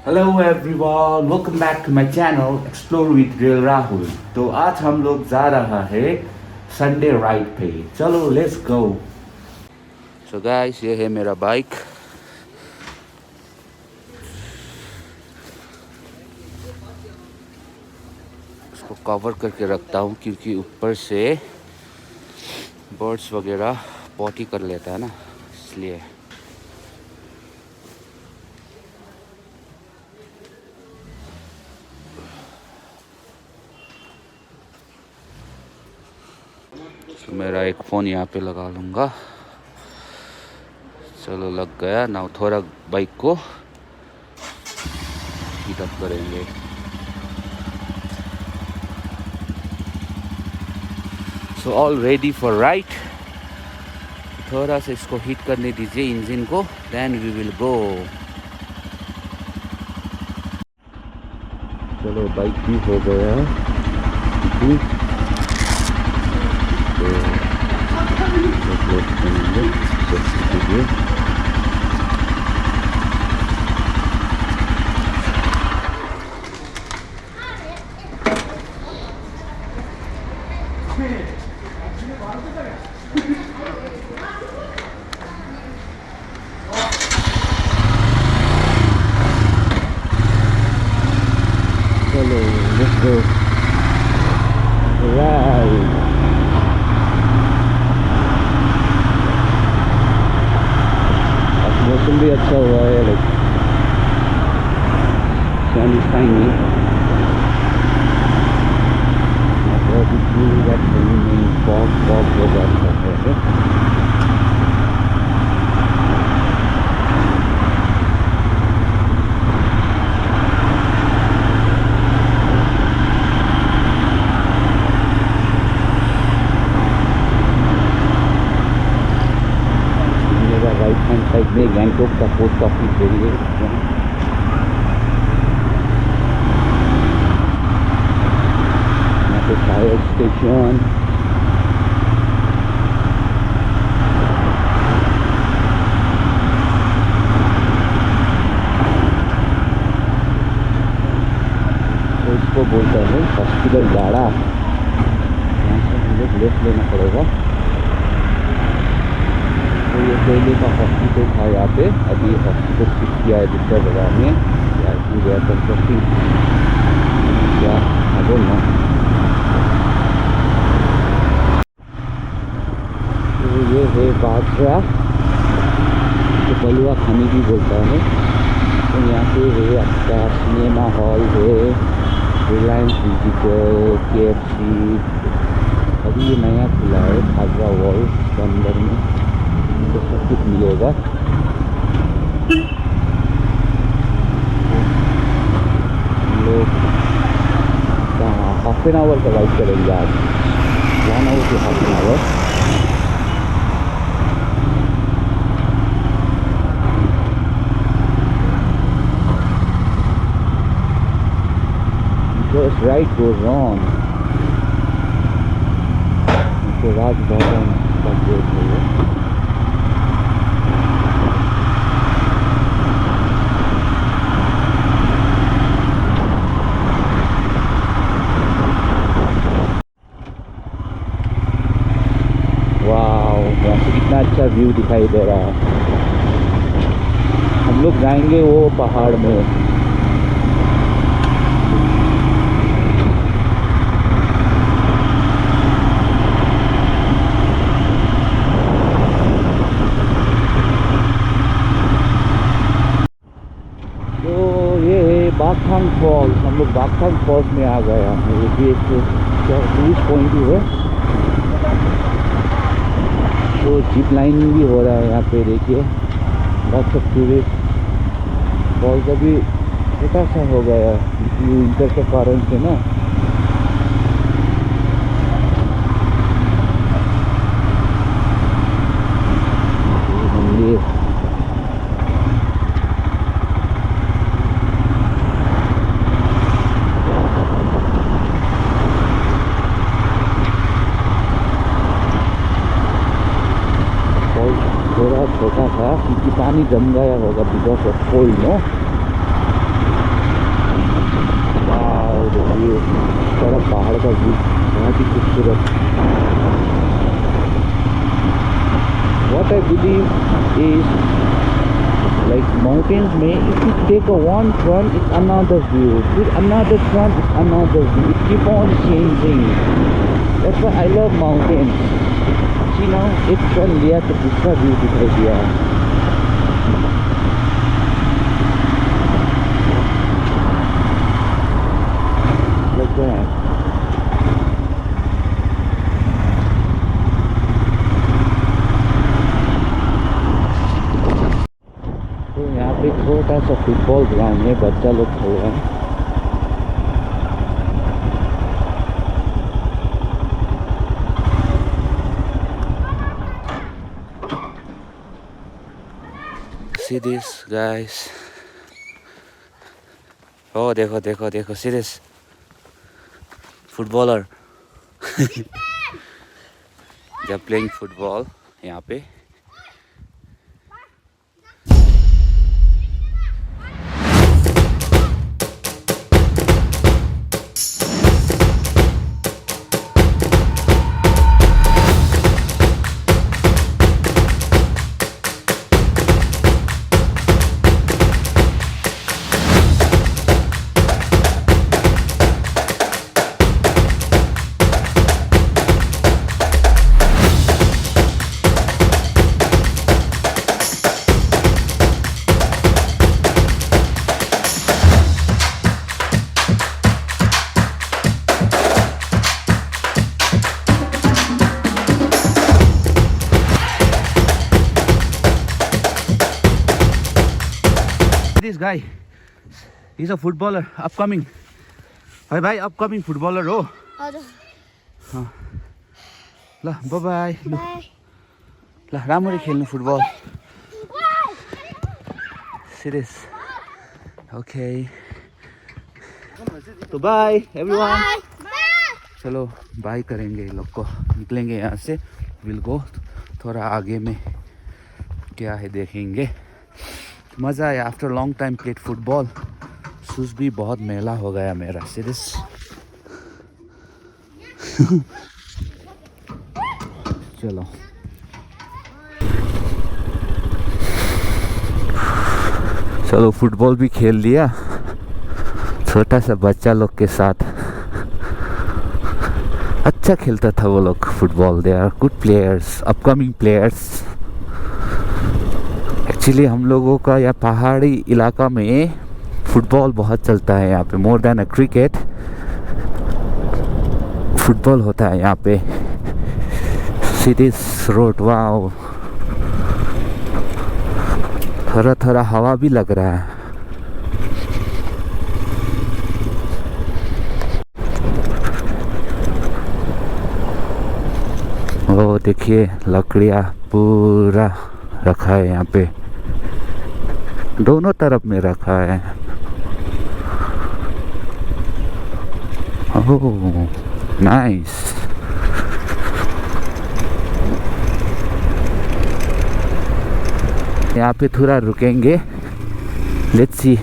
Hello everyone, welcome back to my channel explore with real Rahul. तो आज हम लोग जा रहा है संडे राइड पे। चलो लेट्स गो। सो गाइस, ये है मेरा बाइक। इसको कवर करके रखता हूँ क्योंकि ऊपर से बर्ड्स वगैरह पॉटी कर लेता है ना, इसलिए। तो मेरा एक फ़ोन यहाँ पे लगा लूँगा। चलो लग गया ना। थोड़ा बाइक को हीट अप करेंगे। So all ready for ride. थोड़ा सा इसको हीट करने दीजिए इंजन को, देन वी विल गो। चलो बाइक भी हो गया है। चलो लेट्स गो राइड। मौसम भी अच्छा हुआ है, like sun is shining. Fog होगा अच्छा है। राइट हैंड साइड में गैंगटॉक का पोस्ट ऑफिस एरिया है। यहाँ पे फायर स्टेशन। तो इसको बोलते हैं हॉस्पिटल गाड़ा। यहाँ से हम लोग लेफ्ट लेना पड़ेगा। तो ये पहले का हॉस्पिटल था यहाँ पे, अभी हॉस्पिटल शिफ्ट किया है दूसरा जगह में। गया कंस्ट्रक्टिंग क्या बोलना। तो ये है बाजरा, तो बलुआ खानी भी बोलता है। तो यहाँ पे है आपका सिनेमा हॉल है, रिलायंस डिजिटल, KFC। अभी ये नया खुला है बाजरा वॉल के अंदर में, तो सब कुछ मिलेगा। लोग हाफ एन आवर का राइड करेंगे आज, 1 hour to half an hour. Just right goes on. तो राजभवन का गेट है। कितना अच्छा व्यू दिखाई दे रहा है। हम लोग जाएंगे वो पहाड़ में। तो ये है बागथांग फॉल्स। हम लोग बागथांग फॉल्स में आ गए हैं। ये भी एक टूरिस्ट पॉइंट ही है। तो जिप लाइनिंग भी हो रहा है यहाँ पे, देखिए बहुत सब टूरिस्ट। फॉल्स अभी छोटा सा हो गया विंटर के कारण से ना। थोड़ा छोटा था क्योंकि पानी जम गया होगा बिकॉज ऑफ कोल्ड नो। का व्यू बहुत ही खूबसूरत. What I believe is like mountains में if you take a one turn it's another view, with another turn it's another view, it keep on changing. That's why I love mountains. See now एक turn लिया तो दूसरा view दिखाई दिया. Like that. पे छोटा सा फुटबॉल ग्राउंड है, बच्चा लोग खेल रहे हैं. See this guys. Oh देखो देखो देखो, see this footballer. They are playing football यहाँ पे. This guy, he's a footballer, upcoming. Hi bye, upcoming footballer हो. हाँ. ल bye bye. ल राम्ररी खेल्नु फुटबल. Serious. Okay. तो bye everyone. चलो बाय करेंगे ये लोग को, निकलेंगे यहाँ से. We'll go थोड़ा आगे में क्या है देखेंगे. मज़ा आया. After long time played football. Shoes भी बहुत मैला हो गया मेरा. सीरियस. चलो चलो फुटबॉल भी खेल लिया छोटा सा बच्चा लोग के साथ. अच्छा खेलता था वो लोग football. They are good players, upcoming players. Actually हम लोगों का यहाँ पहाड़ी इलाका में फुटबॉल बहुत चलता है यहाँ पे. मोर देन अ क्रिकेट फुटबॉल होता है यहाँ पे. Cities road. वाओ, थोड़ा थोड़ा हवा भी लग रहा है. वो देखिए लकड़ियाँ पूरा रखा है यहाँ पे. दोनों तरफ में रखा है. Oh nice. यहाँ पे थोड़ा रुकेंगे. Let's see.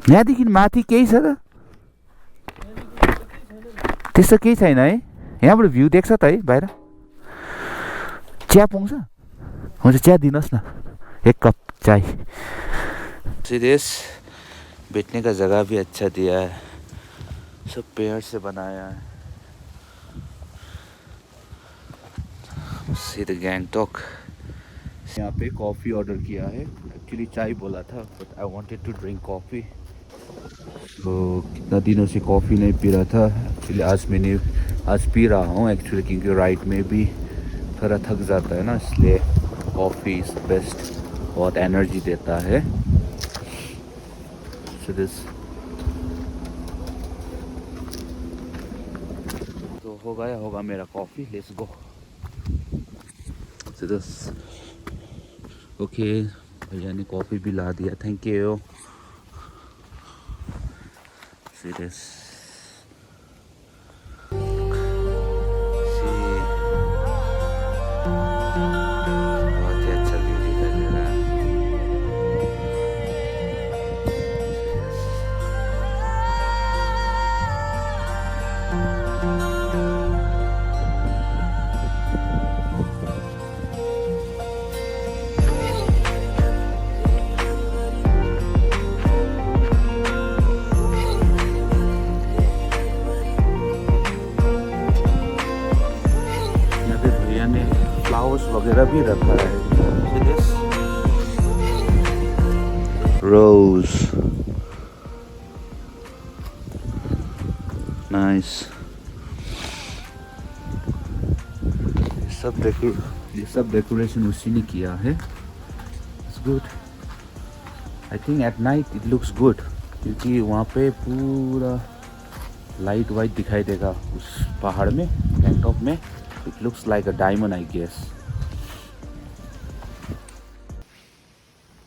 यहाँदेखि माथि केही छ त? त्यस्तो केही छैन है. यहाँबाट भ्यू देख्छ त है बाहिर? चिया पाउँछ? हुन्छ चिया दिनुहोस् न, एक कप चाय. सीरियस. बैठने का जगह भी अच्छा दिया है, सब पेड़ से बनाया है. सीधे गैंगटॉक. यहाँ पे कॉफ़ी ऑर्डर किया है. एक्चुअली चाय बोला था but I wanted to drink coffee. तो कितना दिनों से कॉफ़ी नहीं पी रहा था. एक्चुअली आज पी रहा हूँ एक्चुअली, क्योंकि राइड में भी थोड़ा थक जाता है ना, इसलिए कॉफ़ी इज़ बेस्ट. बहुत एनर्जी देता है. सो दिस तो होगा मेरा coffee. Let's go. So this okay. भैया ने कॉफ़ी भी ला दिया. Thank you. सीरियस. भैया ने फ्लावर्स वगैरह भी रखा है. See this? Rose. Nice. ये सब डेकोरेशन उसी ने किया है. It's good. I think at night it looks good क्योंकि वहाँ पे पूरा लाइट वाइट दिखाई देगा उस पहाड़ में, गैंगटॉक में. It looks like a diamond, I guess.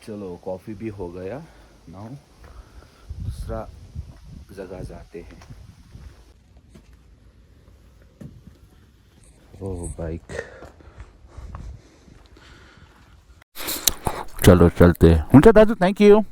चलो कॉफ़ी भी हो गया. नाउ दूसरा जगह जाते हैं. ओह बाइक. चलो चलते हैं. हुन्छ दाजु, थैंक यू.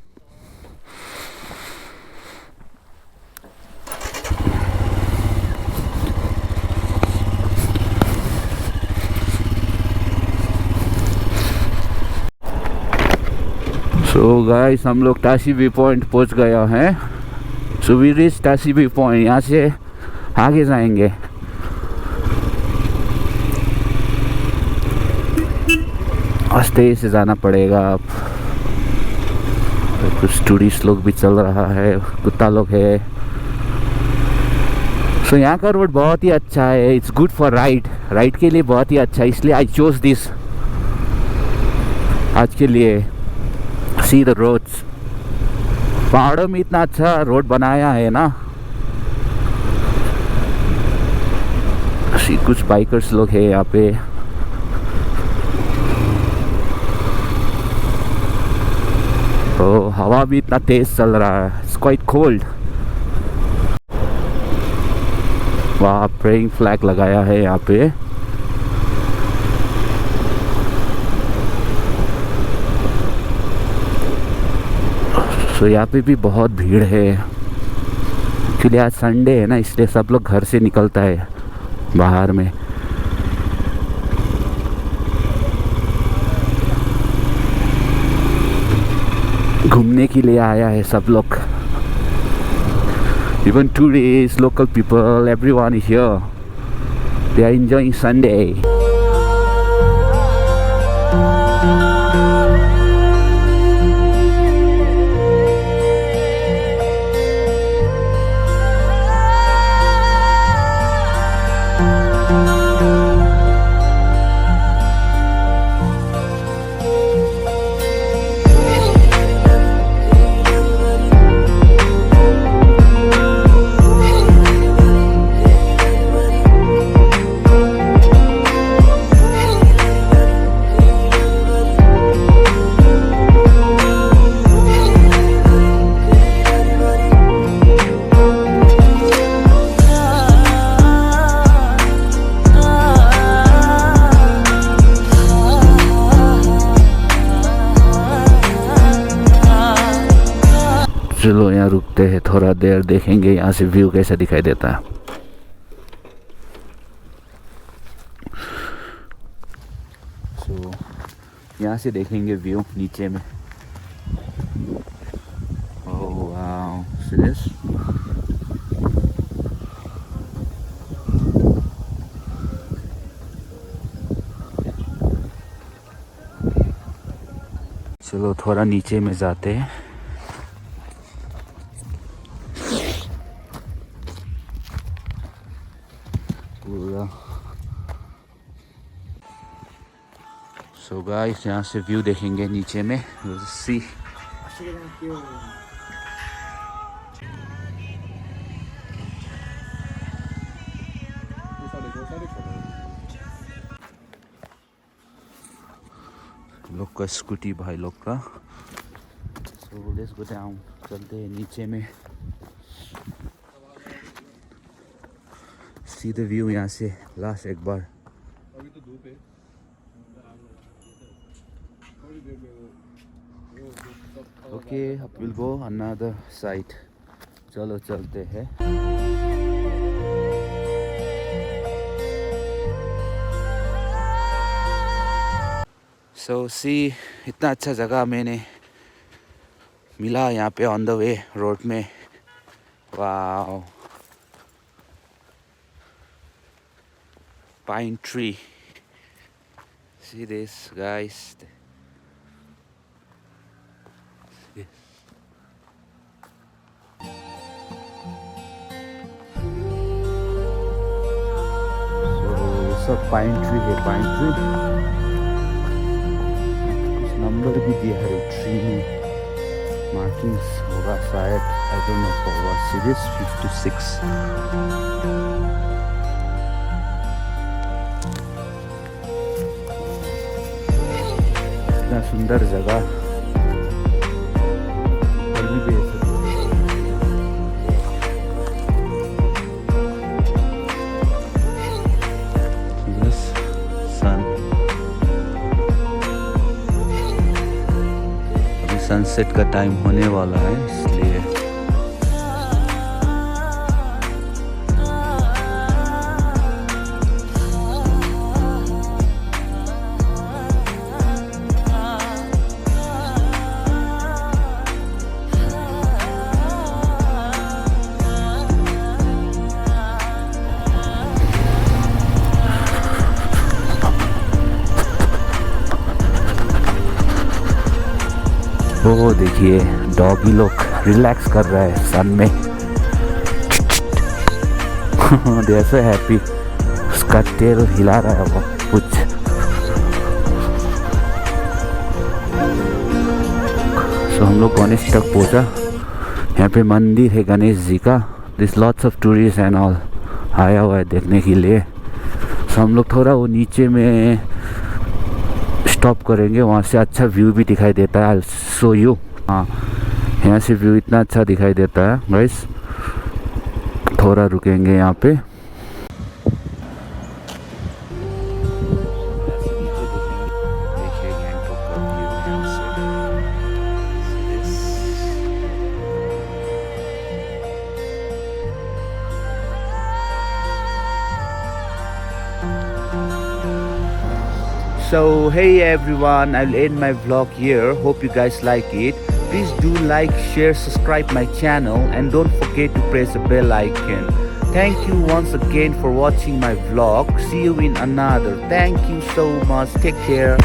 सो गाइस हम लोग टासी व्यू पॉइंट पहुंच गया हैं. So we reach Tashi view point. यहाँ से आगे जाएंगे. आस्ते से जाना पड़ेगा. आप कुछ टूरिस्ट लोग भी चल रहा है, कुत्ता लोग है. सो यहाँ का रोड बहुत ही अच्छा है. इट्स गुड फॉर राइड के लिए बहुत ही अच्छा है. इसलिए आई चोज दिस आज के लिए. See the roads. पहाड़ों में इतना अच्छा रोड बनाया है ना. कुछ बाइकर्स लोग हैं यहाँ पे. तो हवा भी इतना तेज चल रहा है. It's quite cold. वहाँ प्रेइंग फ्लैग लगाया है यहाँ पे. तो यहाँ पे भी बहुत भीड़ है क्योंकि आज संडे है ना, इसलिए सब लोग घर से निकलता है बाहर में. घूमने के लिए आया है सब लोग. Even tourist, local people, everyone is here. They are enjoying Sunday. चलो यहाँ रुकते हैं थोड़ा देर. देखेंगे यहाँ से व्यू कैसा दिखाई देता है. सो यहाँ से देखेंगे व्यू नीचे में. Oh wow, see this. चलो थोड़ा नीचे में जाते हैं. सो गाइस यहाँ से व्यू देखेंगे नीचे में. सी लोग का स्कूटी, भाई लोग का. So let's go down. चलते हैं नीचे में. सी द व्यू यहाँ से लास्ट एक बार. अभी तो धूप है. ओके, अब विल गो अनदर साइड. चलो चलते हैं. सो सी इतना अच्छा जगह मैंने मिला यहाँ पे ऑन द वे रोड में. Wow, pine tree. See this, guys. Yes. So ये सब पाइन ट्री है, पाइन ट्री। कुछ नंबर भी दिया है ट्री में, मार्किंग्स होगा शायद, I don't know for what series 56। इतना सुंदर जगह कभी भी सनसेट का टाइम होने वाला है, इसलिए वो देखिए डॉगी लोग रिलैक्स कर रहा है सन में। दे आर सो हैप्पी, उसका टेल हिला रहा है वो कुछ। सो हम लोग गणेश तक पहुंचा। यहाँ पे मंदिर है गणेश जी का। This lots of tourist and all आया हुआ है देखने के लिए। सो हम लोग थोड़ा वो नीचे में स्टॉप करेंगे, वहाँ से अच्छा व्यू भी दिखाई देता है। सो यू, हाँ यहाँ से व्यू इतना अच्छा दिखाई देता है गाइस। थोड़ा रुकेंगे यहाँ पे। देखिए गैंगटॉक का व्यू यहाँ से। So hey everyone, I'll end my vlog here. Hope you guys like it. Please do like, share, subscribe my channel, and don't forget to press the bell icon. Thank you once again for watching my vlog. See you in another. Thank you so much. Take care.